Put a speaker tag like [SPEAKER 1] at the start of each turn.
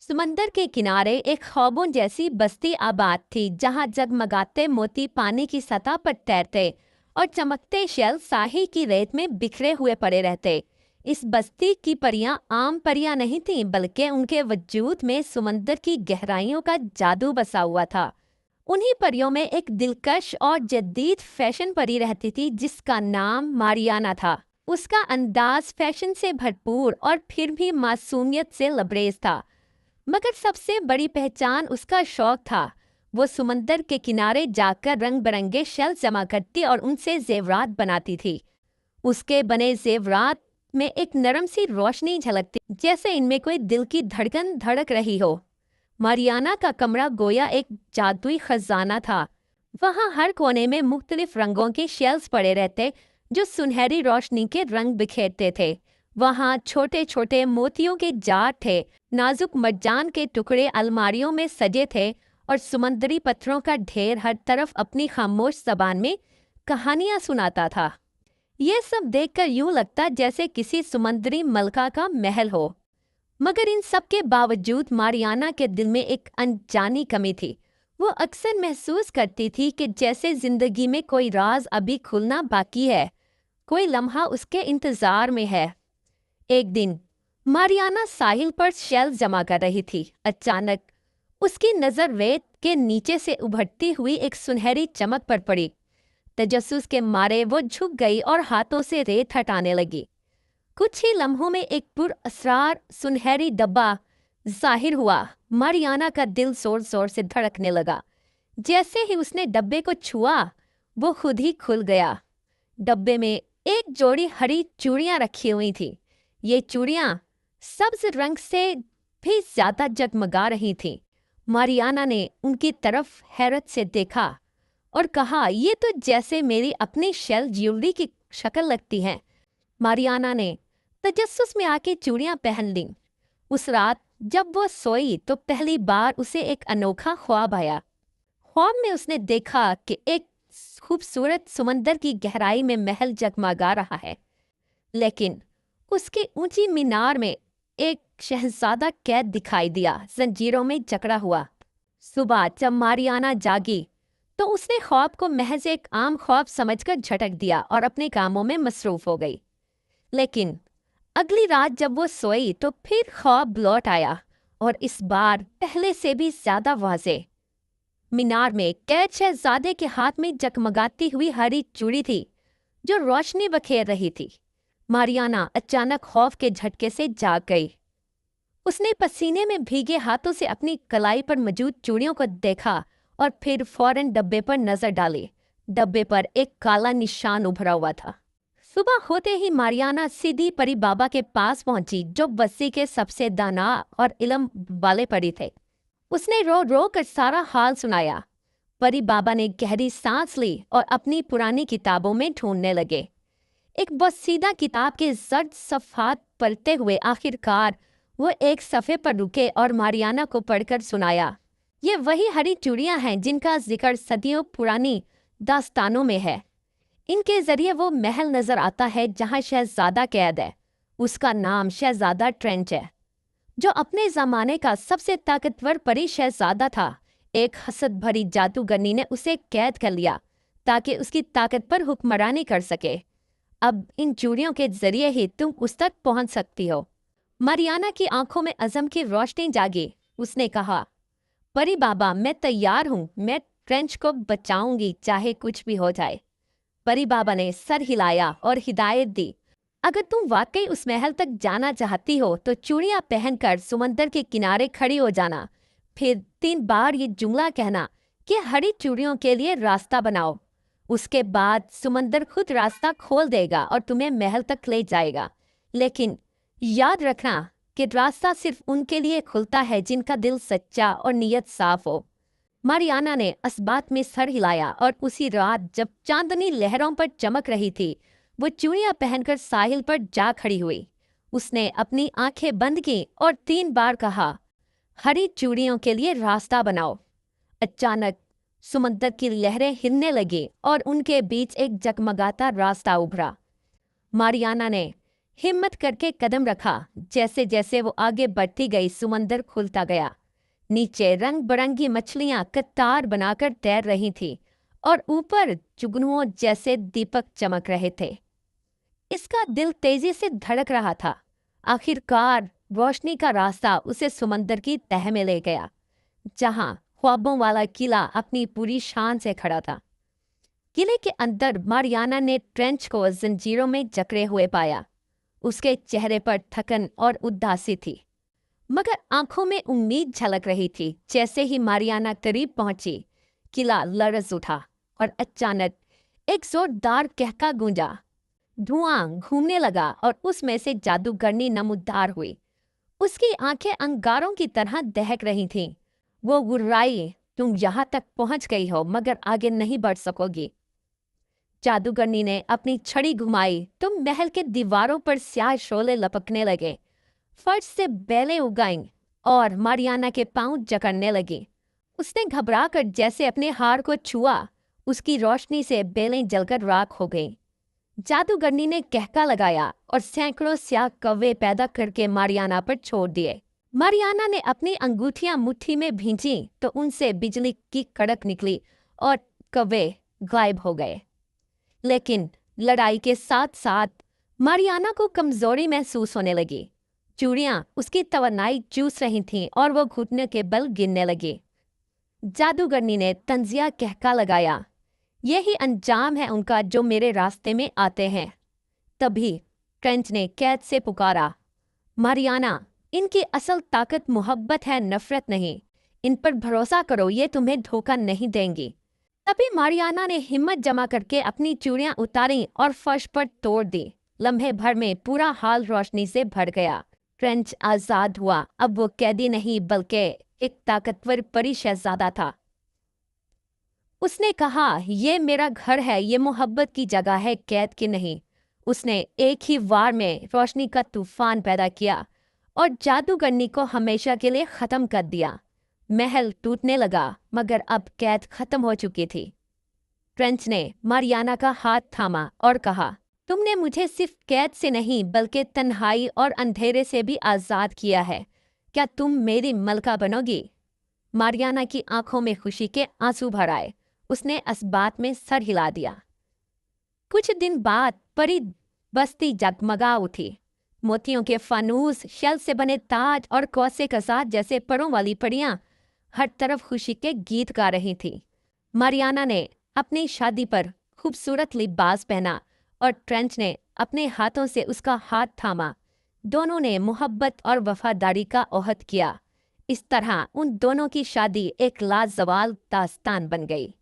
[SPEAKER 1] समंदर के किनारे एक ख्वाबों जैसी बस्ती आबाद थी जहां जगमगाते मोती पानी की सतह पर तैरते और चमकते शेल साहिल की रेत में बिखरे हुए पड़े रहते। इस बस्ती की परियां आम परियां नहीं थीं, बल्कि उनके वजूद में समंदर की गहराइयों का जादू बसा हुआ था। उन्हीं परियों में एक दिलकश और जदीद फैशन परी रहती थी जिसका नाम मारियाना था। उसका अंदाज फैशन से भरपूर और फिर भी मासूमियत से लबरेज था। मगर सबसे बड़ी पहचान उसका शौक था। वो समंदर के किनारे जाकर रंग बिरंगे शेल जमा करती और उनसे जेवरात बनाती थी। उसके बने जेवरात में एक नरम सी रोशनी झलकती, जैसे इनमें कोई दिल की धड़कन धड़क रही हो। मारियाना का कमरा गोया एक जादुई खजाना था। वहाँ हर कोने में मुख्तलिफ रंगों के शेल्स पड़े रहते जो सुनहरी रोशनी के रंग बिखेरते थे। वहाँ छोटे छोटे मोतियों के जार थे, नाजुक मरजान के टुकड़े अलमारियों में सजे थे और समंदरी पत्थरों का ढेर हर तरफ अपनी खामोश जबान में कहानियां सुनाता था। ये सब देखकर यूं लगता जैसे किसी समुद्री मलका का महल हो। मगर इन सब के बावजूद मारियाना के दिल में एक अनजानी कमी थी। वो अक्सर महसूस करती थी कि जैसे जिंदगी में कोई राज अभी खुलना बाकी है, कोई लम्हा उसके इंतजार में है। एक दिन मारियाना साहिल पर शेल जमा कर रही थी। अचानक उसकी नजर रेत के नीचे से उभरती हुई एक सुनहरी चमक पर पड़ी। तजस्सुस के मारे वो झुक गई और हाथों से रेत हटाने लगी। कुछ ही लम्हों में एक पुरअसरार सुनहरी डब्बा जाहिर हुआ। मारियाना का दिल जोर जोर से धड़कने लगा। जैसे ही उसने डब्बे को छुआ, वो खुद ही खुल गया। डब्बे में एक जोड़ी हरी चूड़ियां रखी हुई थी। ये चूड़ियां सब्ज रंग से भी ज्यादा जगमगा रही थीं। मारियाना ने उनकी तरफ हैरत से देखा और कहा, ये तो जैसे मेरी अपनी शेल ज्वेलरी की शक्ल लगती है। मारियाना ने तजस्सुस में आके चूड़ियां पहन लीं। उस रात जब वो सोई तो पहली बार उसे एक अनोखा ख्वाब आया। ख्वाब में उसने देखा कि एक खूबसूरत समंदर की गहराई में महल जगमगा रहा है, लेकिन उसकी ऊंची मीनार में एक शहजादा कैद दिखाई दिया, जंजीरों में जकड़ा हुआ। सुबह जब मारियाना जागी तो उसने ख्वाब को महज एक आम ख्वाब समझकर झटक दिया और अपने कामों में मसरूफ हो गई। लेकिन अगली रात जब वो सोई तो फिर ख्वाब लौट आया, और इस बार पहले से भी ज्यादा वाज़ेह। मीनार में कैद शहजादे के हाथ में जगमगाती हुई हरी चूड़ी थी जो रोशनी बखेर रही थी। मारियाना अचानक खौफ के झटके से जाग गई। उसने पसीने में भीगे हाथों से अपनी कलाई पर मौजूद चूड़ियों को देखा और फिर फौरन डब्बे पर नजर डाली। डब्बे पर एक काला निशान उभरा हुआ था। सुबह होते ही मारियाना सीधी परी बाबा के पास पहुंची, जो बस्ती के सबसे दाना और इल्म वाले परी थे। उसने रो रो कर सारा हाल सुनाया। परी बाबा ने गहरी सांस ली और अपनी पुरानी किताबों में ढूंढने लगे। एक बसीदा किताब के जर्द सफ़हात पलटते हुए आखिरकार वो एक सफ़े पर रुके और मारियाना को पढ़कर सुनाया। ये वही हरी चूड़ियां हैं जिनका जिक्र सदियों पुरानी दास्तानों में है। इनके जरिए वो महल नजर आता है जहां शहजादा कैद है। उसका नाम शहजादा ट्रेंच है, जो अपने जमाने का सबसे ताकतवर परी शहजादा था। एक हसद भरी जादूगरनी ने उसे कैद कर लिया ताकि उसकी ताकत पर हुक्मरानी कर सके। अब इन चूड़ियों के जरिए ही तुम उस तक पहुंच सकती हो। मारियाना की आंखों में अज़म की रोशनी जागी। उसने कहा, परी बाबा, मैं तैयार हूँ। मैं ट्रेंच को बचाऊंगी, चाहे कुछ भी हो जाए। परी बाबा ने सर हिलाया और हिदायत दी, अगर तुम वाकई उस महल तक जाना चाहती हो तो चूड़ियां पहनकर समंदर के किनारे खड़ी हो जाना। फिर 3 बार ये जुमला कहना कि हरी चूड़ियों के लिए रास्ता बनाओ। उसके बाद समंदर खुद रास्ता खोल देगा और तुम्हें महल तक ले जाएगा। लेकिन याद रखना कि रास्ता सिर्फ उनके लिए खुलता है जिनका दिल सच्चा और नीयत साफ हो। मारियाना ने इस बात में सर हिलाया और उसी रात जब चांदनी लहरों पर चमक रही थी, वो चूड़ियां पहनकर साहिल पर जा खड़ी हुई। उसने अपनी आंखें बंद की और 3 बार कहा, हरी चूड़ियों के लिए रास्ता बनाओ। अचानक समंदर की लहरें हिलने लगी और उनके बीच एक जगमगाता रास्ता उभरा। मारियाना ने हिम्मत करके कदम रखा। जैसे जैसे वो आगे बढ़ती गई समंदर खुलता गया। नीचे रंग बिरंगी मछलियां कतार बनाकर तैर रही थी और ऊपर जुगनुओं जैसे दीपक चमक रहे थे। इसका दिल तेजी से धड़क रहा था। आखिरकार रोशनी का रास्ता उसे समंदर की तह में ले गया, जहां ख्वाबों वाला किला अपनी पूरी शान से खड़ा था। किले के अंदर मारियाना ने ट्रेंच को जंजीरों में जकड़े हुए पाया। उसके चेहरे पर थकन और उदासी थी, मगर आंखों में उम्मीद झलक रही थी। जैसे ही मारियाना करीब पहुंची, किला लरज उठा और अचानक एक जोरदार कहका गूंजा। धुआं घूमने लगा और उसमें से जादूगरनी नमूदार हुई। उसकी आंखें अंगारों की तरह दहक रही थीं। वो गुर्राई, तुम यहाँ तक पहुंच गई हो मगर आगे नहीं बढ़ सकोगी। जादूगरनी ने अपनी छड़ी घुमाई तो महल के दीवारों पर स्याह शोले लपकने लगे। फर्श से बेलें उगाईं और मारियाना के पांव जकड़ने लगी। उसने घबरा कर जैसे अपने हार को छुआ, उसकी रोशनी से बेलें जलकर राख हो गईं। जादूगरनी ने कहका लगाया और सैकड़ों स्याह कौवे पैदा करके मारियाना पर छोड़ दिए। मारियाना ने अपनी अंगूठियां मुट्ठी में भींची तो उनसे बिजली की कड़क निकली और कौवे गायब हो गए। लेकिन लड़ाई के साथ साथ मारियाना को कमजोरी महसूस होने लगी। चूड़ियां उसकी तवनाई चूस रही थीं और वो घुटने के बल गिरने लगी। जादूगरनी ने तंजिया कहका लगाया, यही अंजाम है उनका जो मेरे रास्ते में आते हैं। तभी ट्रेंच ने कैद से पुकारा, मारियाना, इनकी असल ताकत मोहब्बत है, नफरत नहीं। इन पर भरोसा करो, ये तुम्हें धोखा नहीं देंगी। तभी मारियाना ने हिम्मत जमा करके अपनी चूड़ियां उतारी और फर्श पर तोड़ दी। लम्हे भर में पूरा हाल रोशनी से भर गया। ट्रेंच आजाद हुआ। अब वो कैदी नहीं बल्कि एक ताकतवर परी शहजादा था। उसने कहा, ये मेरा घर है, ये मोहब्बत की जगह है, कैद की नहीं। उसने एक ही वार में रोशनी का तूफान पैदा किया और जादूगरनी को हमेशा के लिए खत्म कर दिया। महल टूटने लगा मगर अब कैद खत्म हो चुकी थी। ट्रेंच ने मारियाना का हाथ थामा और कहा, तुमने मुझे सिर्फ कैद से नहीं बल्कि तन्हाई और अंधेरे से भी आज़ाद किया है। क्या तुम मेरी मलका बनोगी? मारियाना की आंखों में खुशी के आंसू भर आए। उसने इस बात में सर हिला दिया। कुछ दिन बाद परी बस्ती जगमगा उठी। मोतियों के फानूस, शल से बने ताज और कौसे कसाद जैसे परों वाली परियां हर तरफ खुशी के गीत गा रही थी। मारियाना ने अपनी शादी पर खूबसूरत लिबास पहना और ट्रेंच ने अपने हाथों से उसका हाथ थामा। दोनों ने मोहब्बत और वफादारी का ओहद किया। इस तरह उन दोनों की शादी एक लाजवाब दास्तान बन गई।